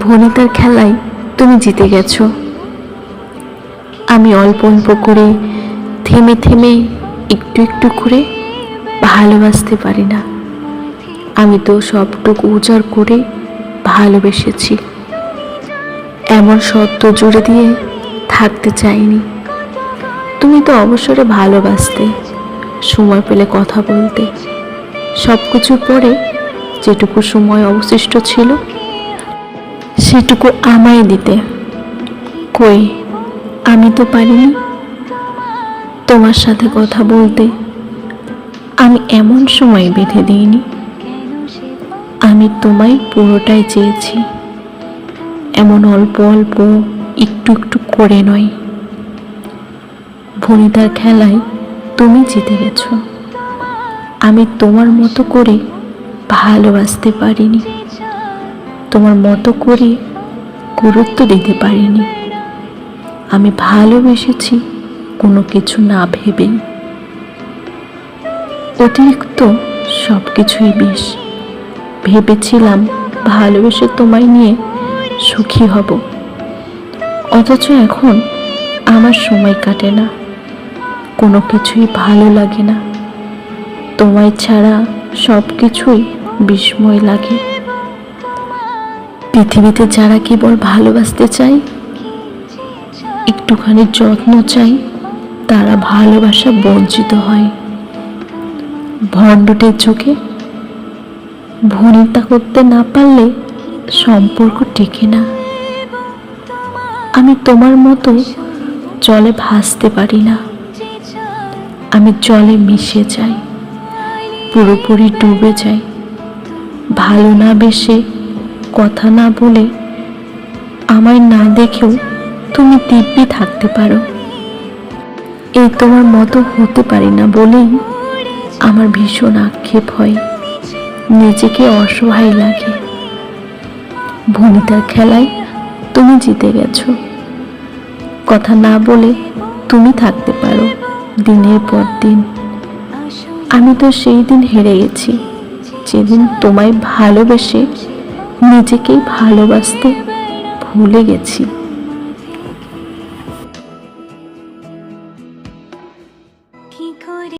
ভনিতার খেলায় তুমি জিতে গেছো। আমি অল্প অল্প করে, থেমে থেমে, একটু একটু করে ভালোবাসতে পারি না। আমি তো সবটুকু উজাড় করে ভালোবেসেছি। এমন সত্য জুড়ে দিয়ে থাকতে চাইনি। তুমি তো অবসরে ভালোবাসতে, সময় পেলে কথা বলতে, সব কিছুর পরে যেটুকু সময় অবশিষ্ট ছিল সেটুকু আমায় দিতে। কই, আমি তো পারিনি তোমার সাথে কথা বলতে। আমি এমন সময় বেঁধে দিইনি। আমি তোমায় পুরোটাই চেয়েছি, এমন অল্প অল্প, একটু একটু করে নয়। ভনিতার খেলায় তুমি জিতে গেছো। আমি তোমার মতো করে ভালোবাসতে পারিনি, তোমার মতো করে গুরুত্ব দিতে পারিনি। আমি ভালোবেসেছি কোনো কিছু না ভেবেই। অতিরিক্ত সব কিছুই বেশ। ভেবেছিলাম ভালোবেসে তোমায় নিয়ে সুখী হব, অথচ এখন আমার সময় কাটে না, কোনো কিছুই ভালো লাগে না। তোমায় ছাড়া সব কিছুই বিস্ময় লাগে। পৃথিবীতে যারা কেবল ভালোবাসতে চায়, একটুখানি যত্ন চাই, তারা ভালোবাসা বঞ্চিত হয়। ভণ্ডটের চোখে ভনিতা করতে না পারলে সম্পর্ক টেকে না। আমি তোমার মতো জলে ভাসতে পারি না। আমি জলে মিশে যাই, পুরোপুরি ডুবে যাই। ভালো না বেসে, কথা না বলে, আমায় না দেখেও তুমি দিব্যি থাকতে পারো। এই তোমার মতো হতে পারি না বলেই আমার ভীষণ আক্ষেপ হয়, নিজেকে অসহায় লাগে। ভনিতার খেলায় তুমি জিতে গেছো। কথা না বলে তুমি থাকতে পারো দিনের পর দিন। আমি তো সেই দিন হেরে গেছি, যেদিন তোমায় ভালোবেসে নিজেকেই ভালোবাসতে ভুলে গেছি।